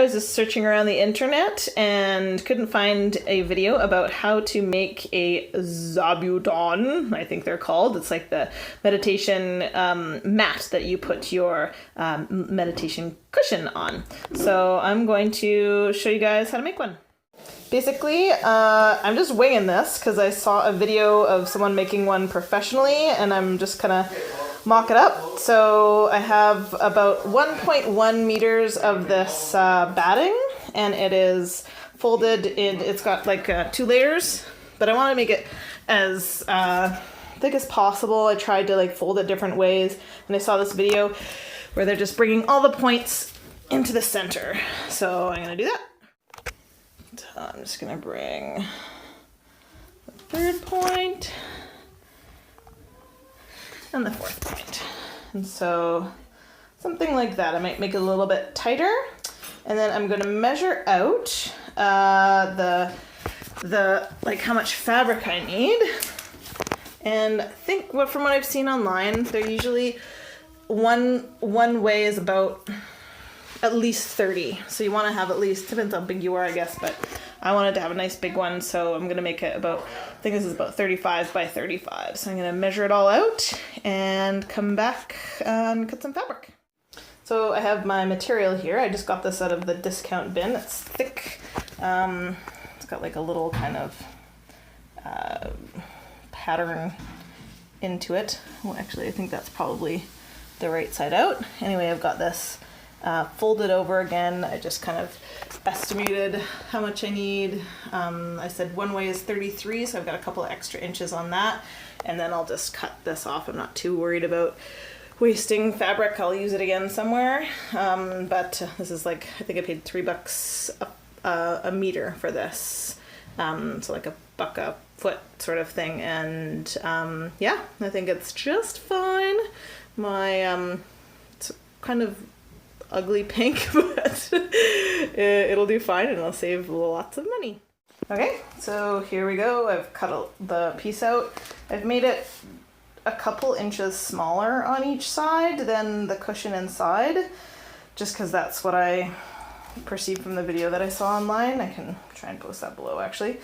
was just searching around the internet and couldn't find a video about how to make a Zabuton, I think they're called. It's like the meditation mat that you put your meditation cushion on. So I'm going to show you guys how to make one. Basically, I'm just winging this because I saw a video of someone making one professionally, and I'm just gonna mock it up. So I have about 1.1 meters of this batting, and it is folded in, it's got like 2 layers, but I want to make it as thick as possible. I tried to like fold it different ways, and I saw this video where they're just bringing all the points into the center. So I'm gonna do that. So I'm just gonna bring the 3rd point and the 4th point. And so something like that. I might make it a little bit tighter, and then I'm gonna measure out the like how much fabric I need. And I think from what I've seen online, they're usually one way is about at least 30. So you want to have at least, depends how big you are, I guess, but I wanted to have a nice big one, so I'm going to make it about, I think this is about 35 by 35. So I'm going to measure it all out and come back and cut some fabric. So I have my material here. I just got this out of the discount bin. It's thick. It's got like a little kind of pattern into it. Well, actually, I think that's probably the right side out. Anyway, I've got this folded over again. I just kind of estimated how much I need. I said one way is 33, so I've got a couple of extra inches on that, and then I'll just cut this off. I'm not too worried about wasting fabric. I'll use it again somewhere. But this is like, I think I paid $3 a meter for this. So like $1 a foot sort of thing. And yeah, I think it's just fine. My it's kind of ugly pink, but it'll do fine, and I'll save lots of money. Okay, so here we go. I've cut the piece out. I've made it a couple inches smaller on each side than the cushion inside, just because that's what I perceived from the video that I saw online. I can try and post that below actually.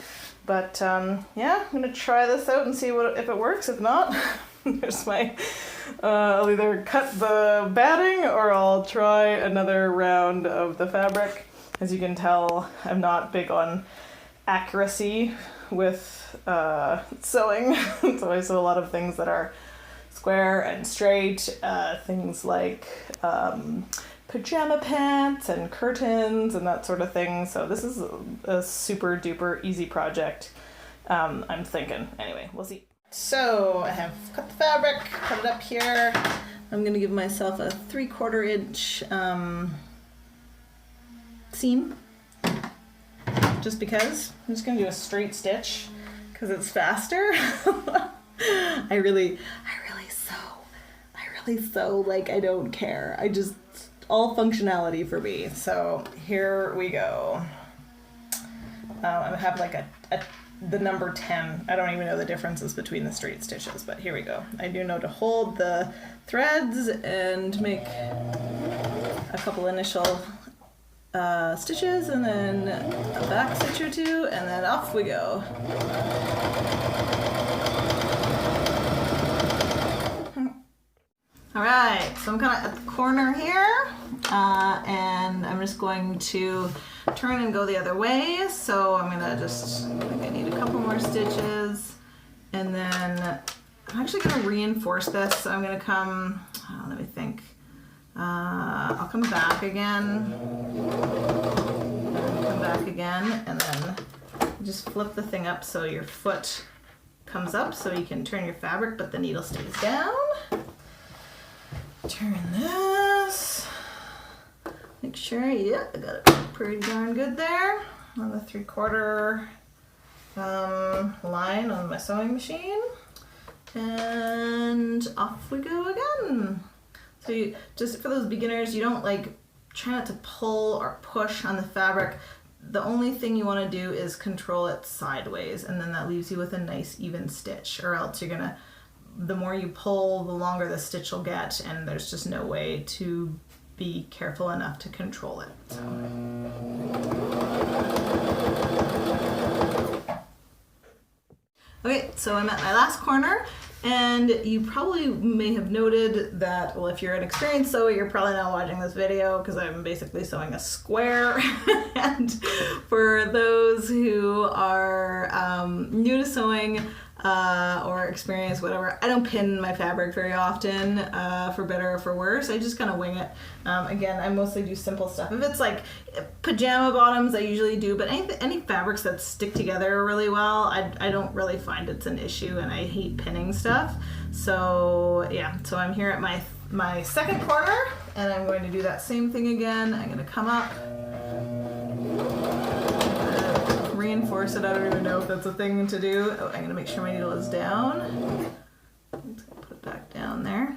But yeah, I'm gonna try this out and see if it works. If not, there's my, I'll either cut the batting or I'll try another round of the fabric. As you can tell, I'm not big on accuracy with sewing. So I sew a lot of things that are square and straight, things like pajama pants and curtains and that sort of thing. So this is a super duper easy project, I'm thinking. Anyway, we'll see. So I have cut the fabric, cut it up here. I'm gonna give myself a 3/4 inch seam, just because. I'm just gonna do a straight stitch because it's faster. I really sew like I don't care. I just, all functionality for me. So here we go. I have like the number 10. I don't even know the differences between the straight stitches, but here we go. I do know to hold the threads and make a couple initial stitches, and then a back stitch or 2, and then off we go. All right, so I'm kind of at the corner here, and I'm just going to turn and go the other way. So I'm gonna just, I think I need a couple more stitches, and then I'm actually gonna reinforce this. So I'm gonna come, let me think. I'll come back again, and then just flip the thing up so your foot comes up so you can turn your fabric, but the needle stays down. Turn this. Make sure, yeah, I got it pretty darn good there on the 3/4 line on my sewing machine. And off we go again. So you, just for those beginners, you don't like, try not to pull or push on the fabric. The only thing you want to do is control it sideways, and then that leaves you with a nice even stitch, or else you're gonna, the more you pull, the longer the stitch will get, and there's just no way to be careful enough to control it. So. so I'm at my last corner, and you probably may have noted that, well, if you're an experienced sewer, you're probably not watching this video because I'm basically sewing a square. And for those who are new to sewing, or experience, whatever, I don't pin my fabric very often, for better or for worse. I just kind of wing it. Again, I mostly do simple stuff. If it's like pajama bottoms, I usually do, but any fabrics that stick together really well, I don't really find it's an issue, and I hate pinning stuff. So yeah, so I'm here at my second corner, and I'm going to do that same thing again. I'm going to come up, reinforce it. I don't even know if that's a thing to do. Oh, I'm gonna make sure my needle is down. I'm just gonna put it back down there.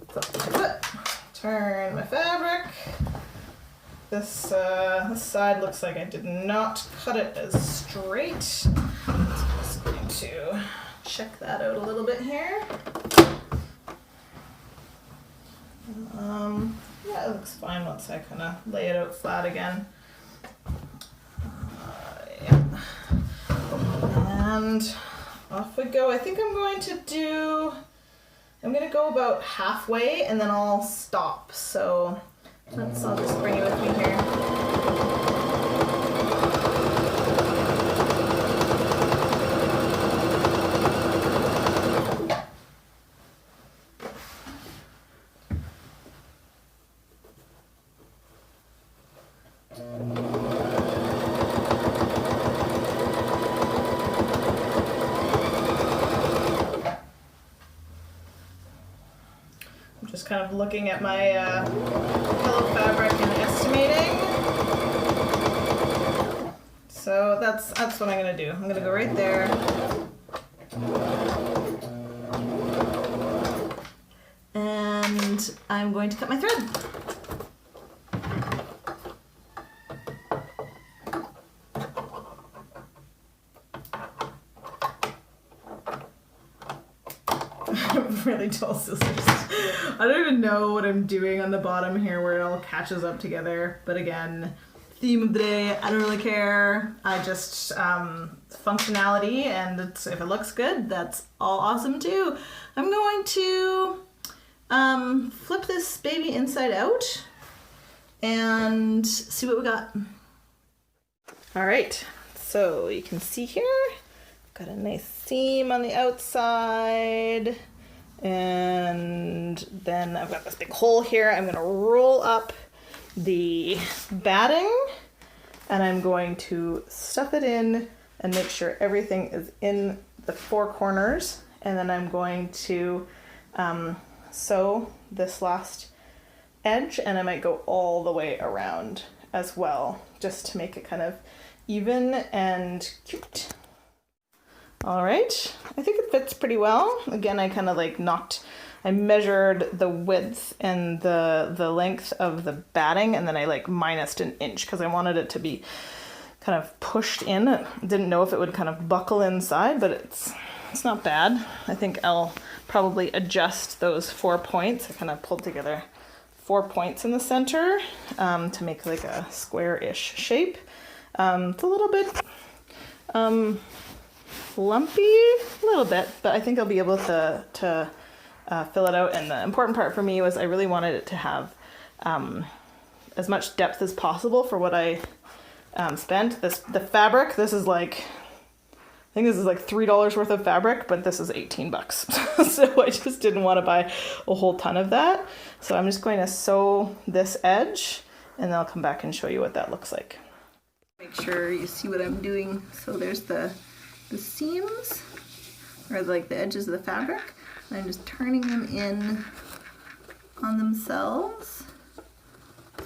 Flip my foot, turn my fabric. This side looks like I did not cut it as straight. So I'm just going to check that out a little bit here. Yeah, it looks fine once I kind of lay it out flat again. And off we go. I think I'm going to go about halfway and then I'll stop. So I'll just bring you with me here. Just kind of looking at my pillow fabric and estimating. So that's what I'm gonna do. I'm gonna go right there. And I'm going to cut my thread. Really dull scissors. I don't even know what I'm doing on the bottom here where it all catches up together. But again, theme of the day, I don't really care. I just, functionality, and if it looks good, that's all awesome too. I'm going to flip this baby inside out and see what we got. All right, so you can see here, got a nice seam on the outside. And then I've got this big hole here. I'm going to roll up the batting, and I'm going to stuff it in and make sure everything is in the four corners. And then I'm going to sew this last edge, and I might go all the way around as well, just to make it kind of even and cute. All right, I think it fits pretty well. Again, I kind of like I measured the width and the length of the batting, and then I like minused an inch because I wanted it to be kind of pushed in. I didn't know if it would kind of buckle inside, but it's not bad. I think I'll probably adjust those 4 points. I kind of pulled together 4 points in the center to make like a square-ish shape. It's a little bit lumpy, a little bit, but I think I'll be able to fill it out. And the important part for me was I really wanted it to have as much depth as possible for what I spent. The fabric, this is like, I think this is like $3 worth of fabric, but this is 18 bucks. So I just didn't want to buy a whole ton of that. So I'm just going to sew this edge, and then I'll come back and show you what that looks like. Make sure you see what I'm doing. So there's the seams, or like the edges of the fabric. And I'm just turning them in on themselves,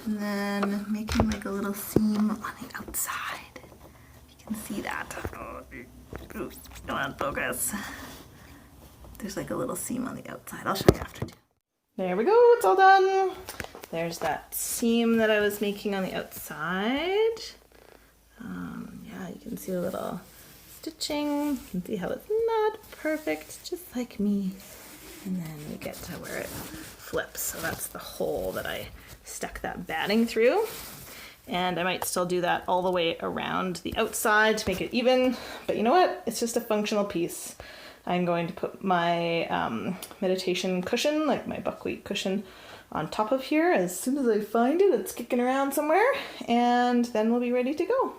and then making like a little seam on the outside. You can see that. Oops, come on, focus. There's like a little seam on the outside. I'll show you after too. There we go, it's all done. There's that seam that I was making on the outside. Yeah, you can see a little stitching. You can see how it's not perfect, just like me. And then we get to where it flips. So that's the hole that I stuck that batting through. And I might still do that all the way around the outside to make it even. But you know what? It's just a functional piece. I'm going to put my meditation cushion, like my buckwheat cushion, on top of here as soon as I find it. It's kicking around somewhere, and then we'll be ready to go.